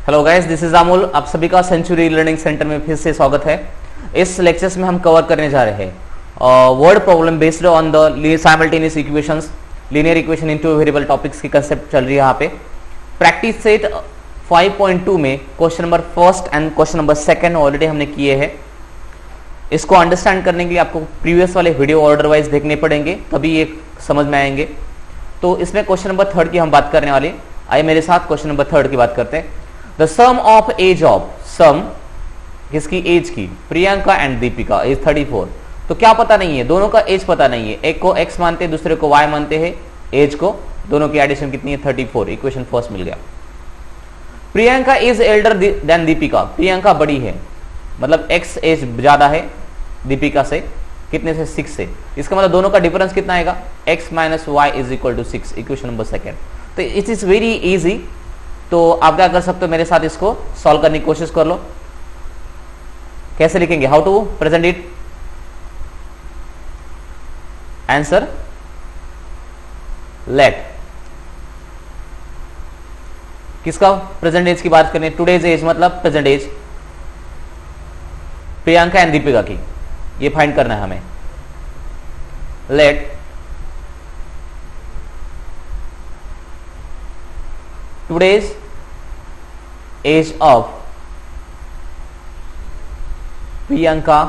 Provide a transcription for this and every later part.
Hello guys, this is Amol. आप सभी का सेंचुरी लर्निंग सेंटर में फिर से स्वागत है। इस लेक्चर्स में हम कवर करने जा रहे हैं word problem based on the simultaneous equations, linear equation into variable topics की कंसेप्ट चल रही है यहाँ पे। प्रैक्टिस सेट 5.2 में question number first and question number second already हमने किए हैं। इसको अंडरस्टैंड करने के लिए आपको प्रीवियस वाले वीडियो ऑर्डर वाइज देखने पड़ेंगे, तभी ये समझ में आएंगे। तो इसमें क्वेश्चन नंबर थर्ड की हम बात करने वाले। आइए मेरे साथ क्वेश्चन नंबर थर्ड की बात करते हैं। The sum of age of, sum किसकी एज की, प्रियंका एंड दीपिका, एज 34। तो क्या पता नहीं है, दोनों का एज पता नहीं है। एक को x मानते हैं, दूसरे को y मानते हैं एज को। दोनों की एडिशन कितनी है, 34। इक्वेशन फर्स्ट मिल गया। Priyanka is elder than Deepika, Priyanka बड़ी है, मतलब x एज ज्यादा है दीपिका से, कितने से, 6 से। इसका मतलब दोनों का डिफरेंस कितना आएगा, x minus Y is equal to 6। Equation number second. तो इट इज वेरी इजी। तो आप क्या कर सकते हो, मेरे साथ इसको सॉल्व करने की कोशिश कर लो। कैसे लिखेंगे, how to present it, answer let, किसका प्रेजेंट एज की बात करें, टुडेज एज मतलब present age, Priyanka and Deepika की, ये फाइंड करना है हमें। Let today's age of Priyanka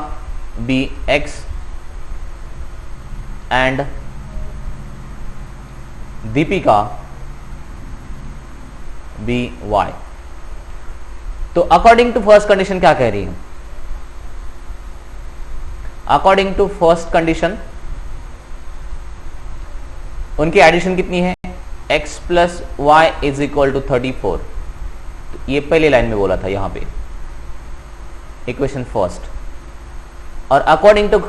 be X and Deepika be Y। तो अकॉर्डिंग टू फर्स्ट कंडीशन क्या कह रही है, अकॉर्डिंग टू फर्स्ट कंडीशन उनकी एडिशन कितनी है, x plus Y is equal to 34। ये पहले लाइन में बोला था यहां पे, इक्वेशन फर्स्ट। और अकॉर्डिंग टू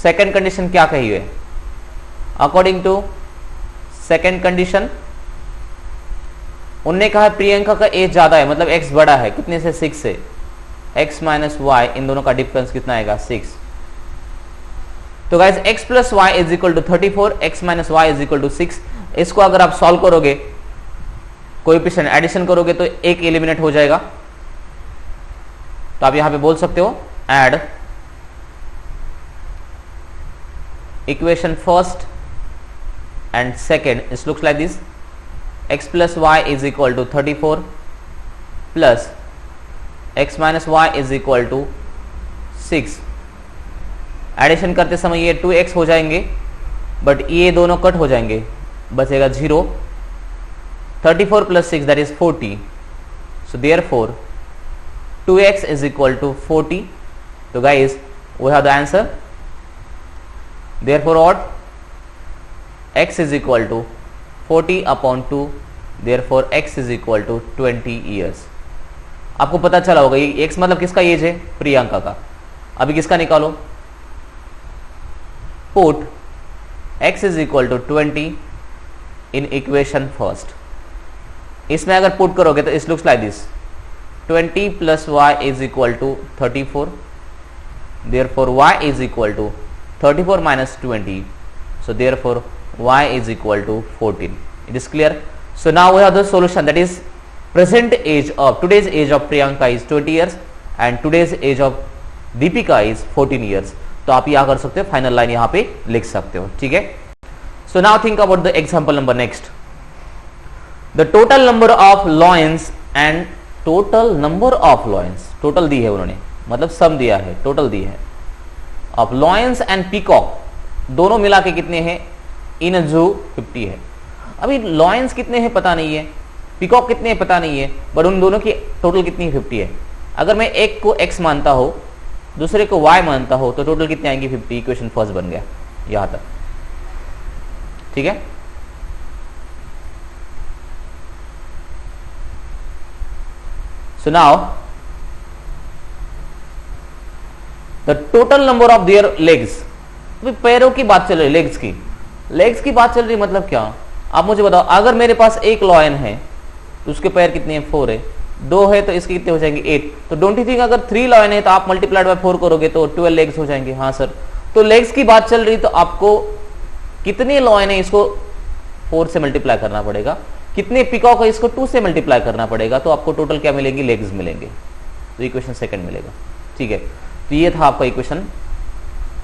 सेकंड कंडीशन क्या कही है, अकॉर्डिंग टू सेकंड कंडीशन उनने कहा प्रियंका का एज ज्यादा है, मतलब x बड़ा है, कितने से, 6 से। x माइनस वाई, इन दोनों का डिफरेंस कितना आएगा, 6। तो guys x plus Y is equal to 34, x minus Y is equal to 6। इसको अगर आप सॉल्व करोगे, कोएफिशिएंट एडिशन करोगे तो एक एलिमिनेट हो जाएगा। तो आप यहां पे बोल सकते हो add equation first and second, it looks like this, x plus Y is equal to 34 plus x minus Y is equal to 6। Addition करते समय ये 2x हो जाएंगे, बट ये दोनों कट हो जाएंगे, बचेगा 0। 34 plus 6 that is 40। So therefore 2x is equal to 40। तो guys we have the answer. Therefore what, x is equal to 40 upon 2, therefore x is equal to 20 years. आपको पता चला होगा ये x मतलब किसका एज है, प्रियंका का। अभी किसका निकालो, put x is equal to 20 in equation first. इसमें अगर पुट करोगे तो इस looks like this, 20 plus Y is equal to 34, therefore y is equal to 34 minus 20, so therefore y is equal to 14। It is clear. So now we have the solution, that is present age of, today's age of Priyanka is 20 years and today's age of Deepika is 14 years. तो आप यह कर सकते हो, final line यहां पे लिख सकते हो, ठीक है। So now think about the example number next. The total number of lions and total number of lions, total दी है उन्होंने, मतलब सम दिया है, टोटल दी है, of lions and peacock दोनों मिला के कितने हैं इन जू 50 है। अभी lions कितने हैं पता नहीं है, peacock कितने हैं पता नहीं है, बट उन दोनों की टोटल कितनी 50 है। अगर मैं एक को x मानता हो, दूसरे को y मानता हो, तो टोटल कितने आएंगे, 50। इक्वेशन फर्स्ट बन गया यहां तक, ठीक है। So now the total number of their legs, पैरों की बात चल रही, लेग्स की बात चल रही, मतलब क्या, आप मुझे बताओ। अगर मेरे पास एक लॉयन है तो उसके पैर कितने हैं, 4 है, 2 है तो इसके कितने हो जाएंगे, 8। तो डोंट यू थिंक अगर 3 लॉयन है तो आप मल्टीप्लाइड बाय 4 करोगे तो 12 लेग्स हो जाएंगे। हाँ सर, तो लेग्स की बात चल रही, तो आपको कितने लॉयन है इसको 4 से मल्टीप्लाई करना पड़ेगा। कितने पिकॉक है इसको 2 से मल्टीप्लाई करना पड़ेगा, तो आपको टोटल क्या मिलेंगे, लेग्स मिलेंगे, तो इक्वेशन सेकंड मिलेगा। ठीक है, तो ये था आपका equation.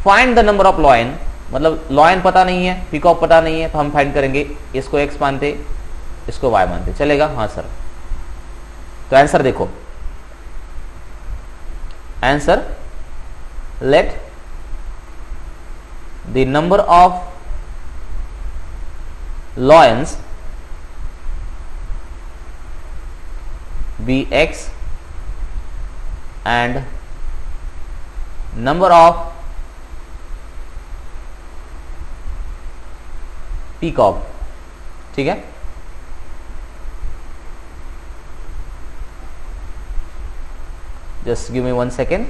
Find the number of lion, मतलब लॉयन पता नहीं है, पिकॉक पता नहीं है, तो हम फाइंड करेंगे, इसको x मानते, इसको y मानते, चलेगा? हाँ सर। तो आंसर देखो, answer, let the number of lions be x and number of peacock। ठीक है, just give me 1 second।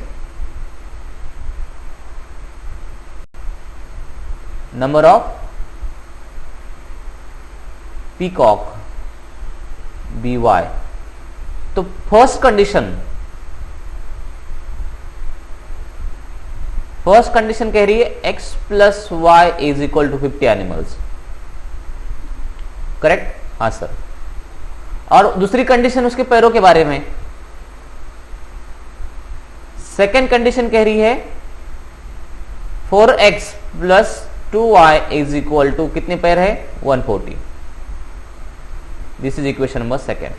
number of peacock by, तो फर्स्ट कंडीशन कह रही है x plus Y is equal to 50 animals, correct? हाँ sir. और दूसरी condition उसके पैरों के बारे में, सेकेंड कंडीशन कह रही है 4x plus 2y is equal to कितने पैर है, 140। This is equation number second.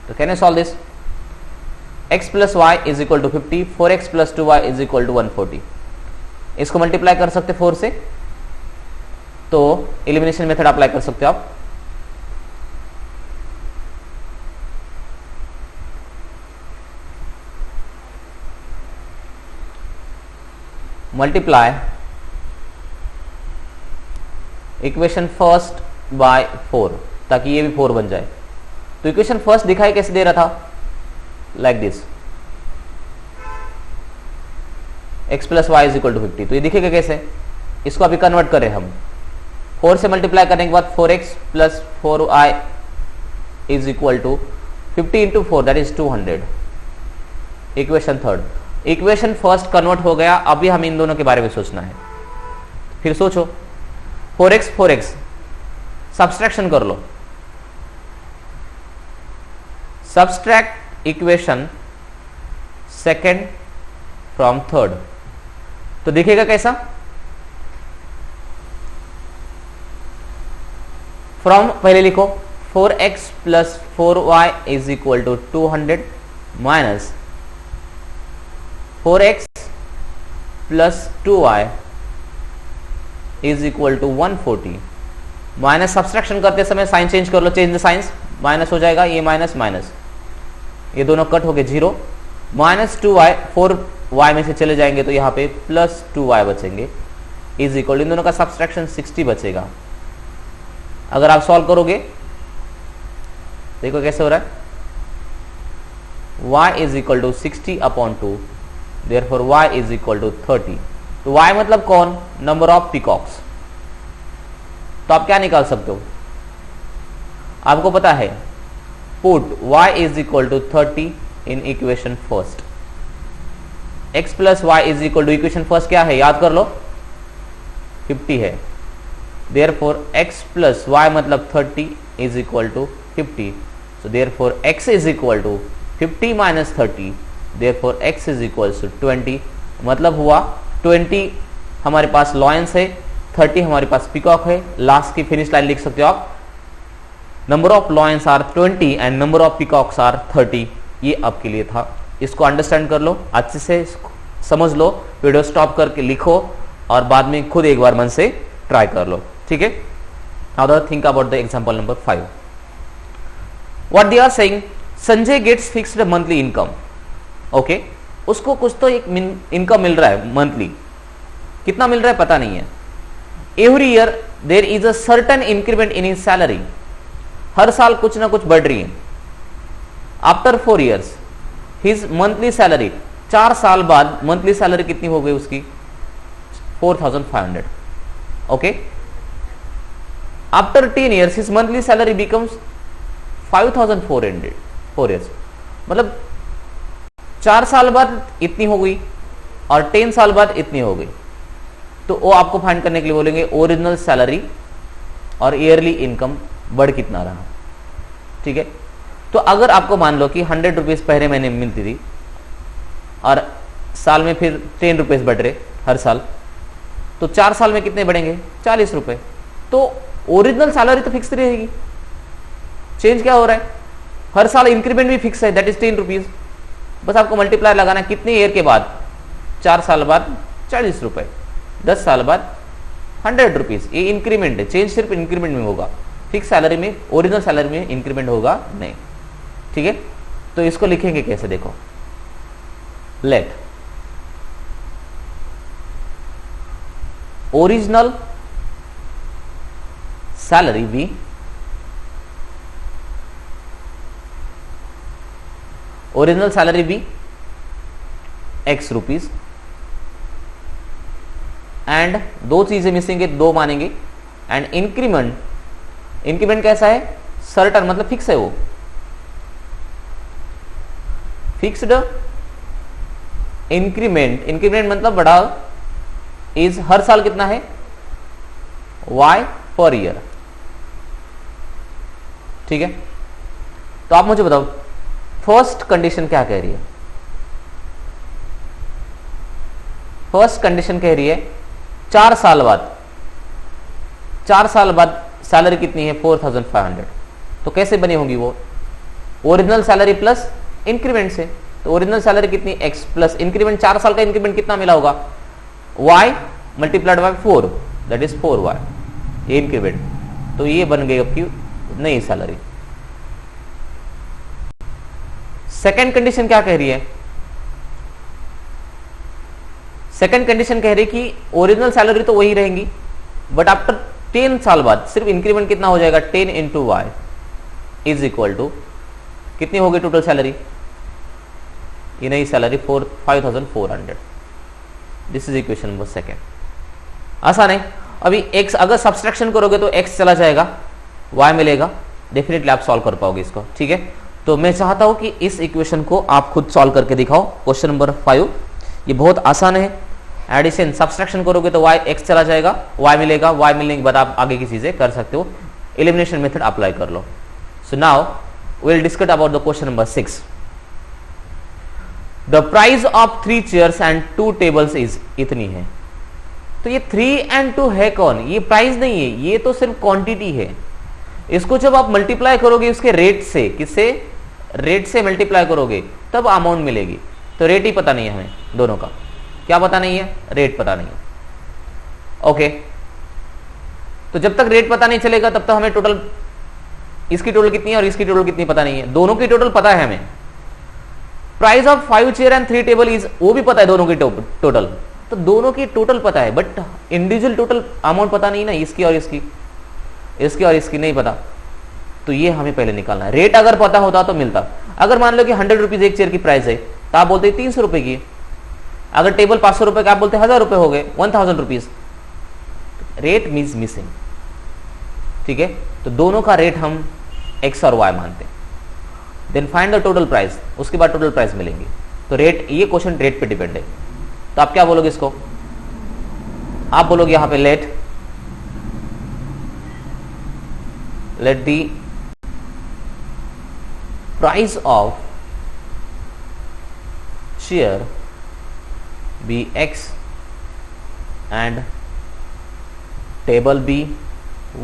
तो can I solve this? x plus Y is equal to 50, 4x plus 2y is equal to 140। इसको मल्टीप्लाई कर सकते 4 से, तो एलिमिनेशन मेथड अप्लाई कर सकते हो आप। मल्टीप्लाई इक्वेशन फर्स्ट बाय 4, ताकि ये भी 4 बन जाए। तो इक्वेशन फर्स्ट दिखाई कैसे दे रहा था, like this, x plus Y is equal to 50। तो ये दिखेगा कैसे, इसको अभी कन्वर्ट करें हम, 4 से मल्टीप्लाई करने के बाद 4x plus 4y is equal to 50 into 4, that is 200। Equation third, equation first convert हो गया, अभी हमें इन दोनों के बारे में सोचना है। फिर सोचो, 4x सब्सट्रैक्शन कर लो, subtract equation second from third, तो दिखेगा कैसा, फ्रॉम पहले लिखो 4x plus 4y is equal to 200 minus 4x plus 2y is equal to 140। Minus subtraction करते समय साइन चेंज कर लो, चेंज द साइंस, माइनस हो जाएगा, ये माइनस माइनस, ये दोनों कट हो गए 0, माइनस 2y, 4y में से चले जाएंगे तो यहाँ पे प्लस 2y बचेंगे, इज इक्वल, इन दोनों का सब्सट्रैक्शन 60 बचेगा। अगर आप सॉल्व करोगे, देखो कैसे हो रहा है, y is equal to 60 upon 2, therefore y is equal to 30। तो y मतलब कौन, नंबर ऑफ पिकॉक्स। तो आप क्या निकाल सकते हो, आपको पता है, put y is equal to 30 in equation first, x plus Y is equal to, equation first क्या है याद कर लो, 50 है, देयरफॉर x प्लस वाई मतलब 30 is equal to 50, so therefore x is equal to 50 minus 30, therefore x is equal to 20। मतलब हुआ 20 हमारे पास lions है, 30 हमारे पास पिकॉक है। लास्ट की फिनिश लाइन लिख सकते हो आप, number of lions are 20 and number of peacocks are 30। ये आपके लिए था, इसको अंडरस्टैंड कर लो, अच्छे से समझ लो, वीडियो स्टॉप करके लिखो और बाद में खुद एक बार मन से ट्राई कर लो, ठीक है। Now think about the example number 5। What they are saying, Sanjay gets fixed monthly income. Okay, उसको कुछ तो एक इनकम मिल रहा है मंथली, कितना मिल रहा है पता नहीं है। Every year there is a certain increment in his salary, हर साल कुछ ना कुछ बढ़ रही है। After 4 years his monthly salary, 4 साल बाद मंथली सैलरी कितनी हो गई उसकी, 4500। Okay, after 10 years his monthly salary becomes 5400। 4 years मतलब 4 साल बाद इतनी हो गई और 10 साल बाद इतनी हो गई। तो वो आपको फाइंड करने के लिए बोलेंगे ओरिजिनल सैलरी और ईयरली इनकम बढ़ कितना रहा। ठीक है। तो अगर आपको मान लो कि 100 रुपीज़ पहले महीने में मिलती थी और साल में फिर 10 रुपीज़ बढ़ रहे हर साल, तो 4 साल में कितने बढ़ेंगे? 40 रुपये। तो ओरिजिनल सैलरी तो फिक्स रहेगी, चेंज क्या हो रहा है? हर साल इंक्रीमेंट भी फिक्स है, दैट इज 10 रुपीज़। बस आपको मल्टीप्लाई लगाना है कितने ईयर के बाद? 4 साल बाद 40 रुपये, 10 साल बाद 100 रुपीज़। ये इंक्रीमेंट है, चेंज सिर्फ इंक्रीमेंट में होगा, फिक्स सैलरी में, ओरिजिनल सैलरी में इंक्रीमेंट होगा नहीं, ठीक है। तो इसको लिखेंगे कैसे? देखो, let original salary be original salary be X rupees and दो चीजें मिसिंग है, दो मानेंगे, एंड इंक्रीमेंट कैसा है? सर्टन, मतलब फिक्स है, वो फिक्स्ड इंक्रीमेंट मतलब बढ़ा, इज हर साल कितना है? y पर ईयर, ठीक है। तो आप मुझे बताओ फर्स्ट कंडीशन क्या कह रही है? फर्स्ट कंडीशन कह रही है 4 साल बाद सैलरी कितनी है? 4500। तो कैसे बनी होगी वो? ओरिजिनल सैलरी प्लस इंक्रीमेंट से। तो ओरिजिनल सैलरी कितनी? x प्लस इंक्रीमेंट, 4 साल का इंक्रीमेंट कितना मिला होगा? y multiplied by 4, that is 4y, ये इंक्रीमेंट। तो ये बन गई आपकी नई सैलरी। सेकेंड कंडीशन क्या कह रही है? सेकेंड कंडीशन कह रही है कि ओरिजिनल सैलरी तो वही रहेंगी, बट आफ्टर 10 साल बाद सिर्फ इंक्रीमेंट कितना हो जाएगा? 10 into Y is equal to कितनी होगी टोटल सैलरी? ये नई salary 5400। This is equation number second. आसान है। अभी x अगर सब्सट्रैक्शन करोगे तो x चला जाएगा, y मिलेगा, डेफिनेटली आप सॉल्व कर पाओगे इसको, ठीक है। तो मैं चाहता हूं कि इस इक्वेशन को आप खुद सॉल्व करके दिखाओ। क्वेश्चन नंबर 5, ये बहुत आसान है। एडिशन सब्सट्रैक्शन करोगे तो x चला जाएगा, y मिलेगा, y मिलने के बाद आप आगे की चीजें कर सकते हो, एलिमिनेशन मेथड अप्लाई कर लो। So now we will discuss about the question number 6। The price of 3 chairs and 2 tables is, इतनी है। तो ये 3 and 2 है कौन? ये प्राइस नहीं है, ये तो सिर्फ क्वांटिटी है। इसको जब आप मल्टीप्लाई करोगे उसके रेट से, किससे? रेट से मल्टीप्लाई करोगे तब अमाउंट मिलेगी। तो रेट ही पता नहीं है हमें दोनों का। क्या पता नहीं है? रेट पता नहीं है। ओके, तो जब तक रेट पता नहीं चलेगा तब तक हमें टोटल, इसकी टोटल कितनी है और इसकी टोटल कितनी पता नहीं है। दोनों की टोटल पता है हमें। Price of 5 chair and 3 table is, वो भी पता है दोनों की टोटल। तो दोनों की टोटल पता है, बट इंडिविजुअल टोटल अमाउंट पता नहीं ना, इसकी और इसकी और इसकी नहीं पता। तो ये हमें पहले निकालना है। रेट अगर पता होता तो मिलता। अगर मान लो कि 100 रुपीज एक चेयर की प्राइस है तो आप बोलते 300 रुपए की। अगर टेबल 500 रुपए का आप बोलते 1000 रुपए हो गए, 1000 रुपीज। रेट मीन्स मिसिंग, ठीक है। तो दोनों का रेट हम x और y मानते हैं। Then find the total price, उसके बाद टोटल प्राइस मिलेंगे। तो रेट, ये क्वेश्चन रेट पे डिपेंड है। तो आप क्या बोलोगे इसको? आप बोलोगे यहां पे let the price of chair be x and table be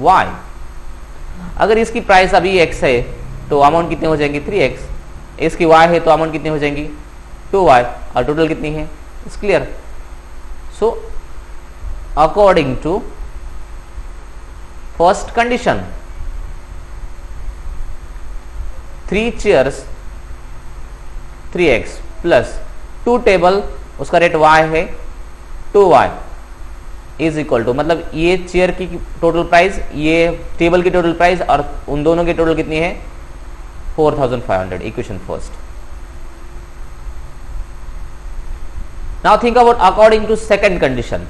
y। अगर इसकी प्राइस अभी x है तो अमाउंट कितनी हो जाएंगी? 3x। इसकी y है तो अमाउंट कितनी हो जाएंगी? 2y। और टोटल कितनी है? It's clear. So according to first condition, 3 chairs 3x plus 2 table, उसका रेट y है 2y इज इक्वल टू, मतलब ये चेयर की टोटल प्राइस, ये टेबल की टोटल प्राइस, और उन दोनों की टोटल कितनी है? 4500। Equation first. Now think about according to second condition.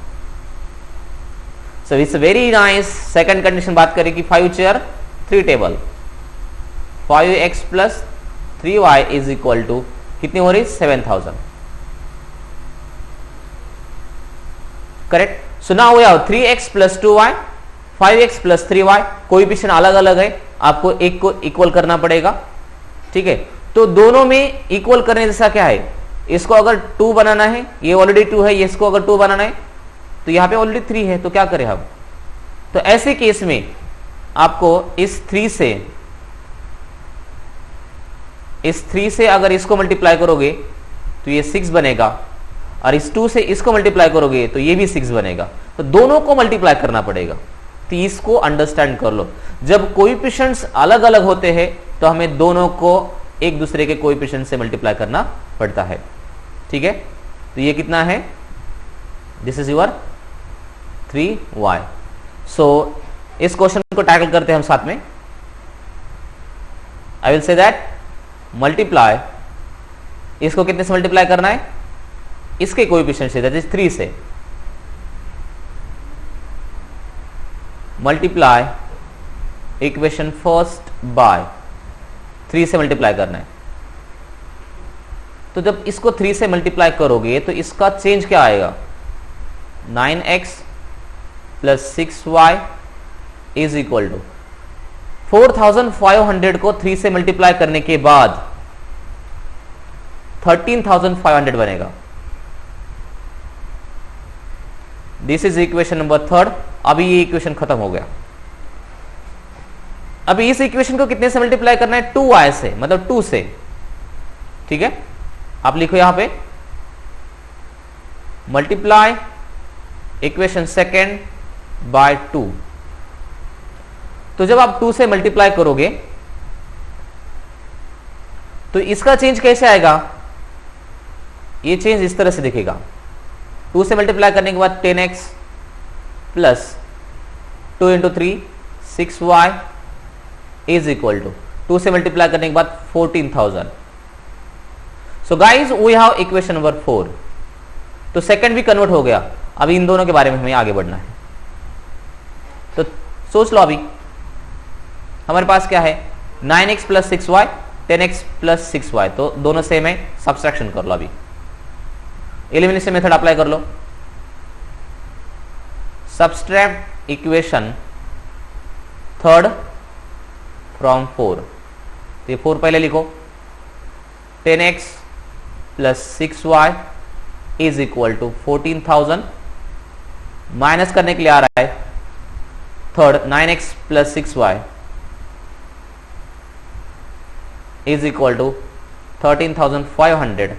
So it's very nice. Second condition बात करें कि 5 chair 3 table, 5x plus 3y is equal to कितनी हो रही? 7000। Correct. So now we have 3x plus 2y, 5x plus 3y। Coefficient अलग अलग है आपको एक को इक्वल करना पड़ेगा, ठीक है। तो दोनों में इक्वल करने जैसा क्या है, इसको अगर 2 बनाना है, ये ऑलरेडी 2 है, ये इसको अगर 2 बनाना है तो यहां पे ऑलरेडी 3 है, तो क्या करें हम। तो ऐसे केस में आपको इस 3 से अगर इसको मल्टीप्लाई करोगे तो ये 6 बनेगा, और इस 2 से इसको मल्टीप्लाई करोगे तो ये भी 6 बनेगा। तो दोनों को मल्टीप्लाई करना पड़ेगा। तो इसको अंडरस्टैंड कर लो, जब कोएफिशिएंट्स अलग अलग होते हैं तो हमें दोनों को एक दूसरे के कोएफिशिएंट से मल्टीप्लाई करना पड़ता है, ठीक है। तो ये कितना है, दिस इज योर 3y। सो इस क्वेश्चन को टैकल करते हैं हम साथ में। I will say that multiply, इसको कितने से मल्टीप्लाई करना है, इसके कोएफिशिएंट से, दैट इज 3 से। मल्टीप्लाई इक्वेशन फर्स्ट बाय 3 से मल्टीप्लाई करना है। तो जब इसको 3 से मल्टीप्लाई करोगे तो इसका चेंज क्या आएगा, 9x plus 6y is equal to 4500 को 3 से मल्टीप्लाई करने के बाद 13,500 बनेगा। This is equation number 3। अभी ये इक्वेशन खत्म हो गया। अभी इस इक्वेशन को कितने से मल्टीप्लाई करना है, 2y से, मतलब 2 से, ठीक है। आप लिखो यहां पे मल्टीप्लाई इक्वेशन सेकेंड बाय 2। तो जब आप 2 से मल्टीप्लाई करोगे तो इसका चेंज कैसे आएगा, ये चेंज इस तरह से दिखेगा। 2 से मल्टीप्लाई करने के बाद 10x plus 2 into 3 6y is equal to 2 से मल्टीप्लाई करने के बाद 14,000। So guys we have equation number 4। तो सेकंड भी कन्वर्ट हो गया। अभी इन दोनों के बारे में हमें आगे बढ़ना है। तो सोच लो, अभी हमारे पास क्या है, 9x plus 6y, 10x plus 6y। तो दोनों सेम है, सब्सट्रैक्शन कर लो। अभी एलिमिनेशन मेथड अप्लाई कर लो। Subtract equation third from 4। तो ये 4 पहले लिखो। 10x plus 6y is equal to 14,000। माइनस करने के लिए आ रहा है third, 9x plus 6y is equal to 13,500।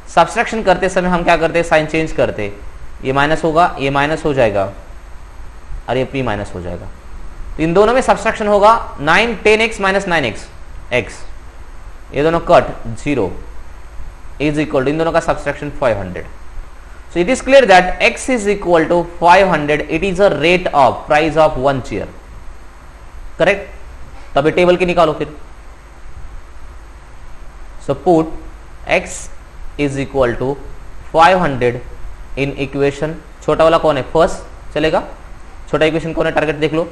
Subtraction करते समय हम क्या करते हैं, साइन चेंज करते। ये माइनस होगा, ये माइनस हो जाएगा, और ये p माइनस हो जाएगा। तो इन दोनों में सब्सट्रैक्शन होगा 10x माइनस 9x, x, ये दोनों कट 0 इज इक्वल टू, इन दोनों का subtraction 500। So it is clear that x is equal to 500। It is a rate of price of 1 chair, correct. तभी टेबल के निकालो फिर। So put x is equal to 500 in equation, छोटा वाला कौन है, फर्स्ट चलेगा। छोटा इक्वेशन कौन है, टारगेट देख लो,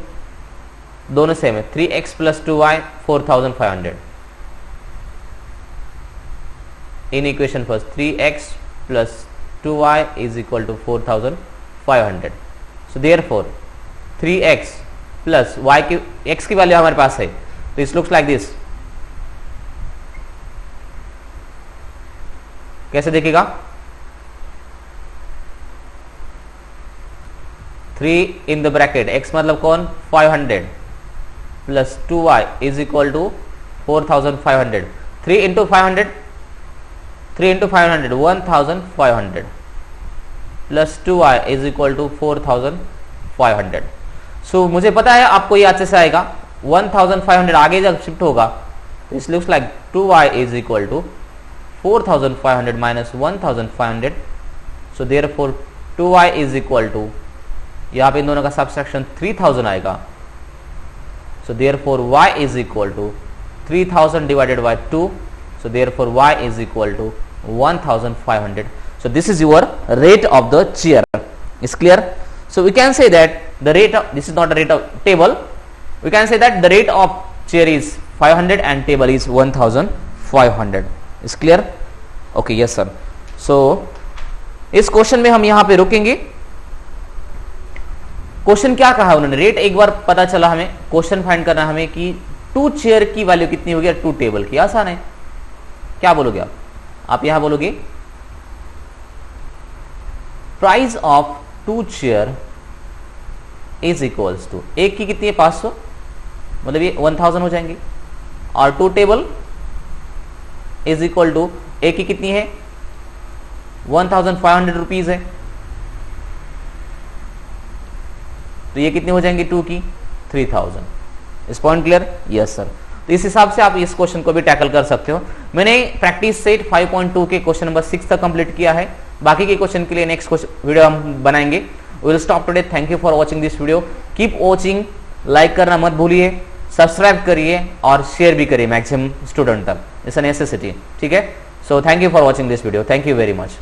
दोनों सेम है। 3x plus 2y 4,500 in equation first. 3x plus 2y is equal to 4,500। So therefore 3x plus y की, x की वैल्यू हमारे पास है, तो इस लुक्स लाइक दिस। कैसे देखेगा, 3 इन द ब्रैकेट, x मतलब कौन, 500 plus 2y is equal to 4,500। 3 into 500, 3 into 500 1,500 plus 2y is equal to 4,500। So मुझे पता है आपको ये अच्छे से आएगा। 1,500 आगे जब शिफ्ट होगा तो इस looks like 2y is equal to 4,500 minus 1,500। So therefore 2y is equal to, यहाँ पे इन दोनों का सब्सट्रैक्शन 3,000 आएगा। So therefore y is equal to 3,000 divided by 2। So therefore y is equal to 1,500। So this is your rate of the chair. Is clear? So we can say that the rate of, this is not the rate of table, we can say that the rate of chair is 500 and table is 1,500. Is clear? Okay, yes sir. So इस question में हम यहाँ पे रुकेंगे। Question क्या कहा उन्होंने, rate एक बार पता चला हमें, क्वेश्चन फाइंड करना हमें कि 2 चेयर की वैल्यू कितनी होगी, 2 टेबल की। आसान है, क्या बोलोगे आप यहां बोलोगे price of 2 chair is equals to, एक की कितनी है 500, मतलब ये 1000 हो जाएंगे, और 2 टेबल इज इक्वल टू एक की कितनी है 1500 रुपीज है, तो ये कितनी हो जाएंगी 2 की 3000। इस पॉइंट क्लियर? Yes sir. तो इस हिसाब से आप इस क्वेश्चन को भी टैकल कर सकते हो। मैंने प्रैक्टिस सेट 5.2 के क्वेश्चन नंबर 6 तक कंप्लीट किया है। बाकी के क्वेश्चन के लिए नेक्स्ट वीडियो हम बनाएंगे। We will stop today. Thank you for watching this video. Keep watching, like करना मत भूलिए, सब्सक्राइब करिए और शेयर भी करिए मैक्सिमम स्टूडेंट तक। इट्स अ नेसेसिटी, ठीक है। So thank you for watching this video. Thank you very much.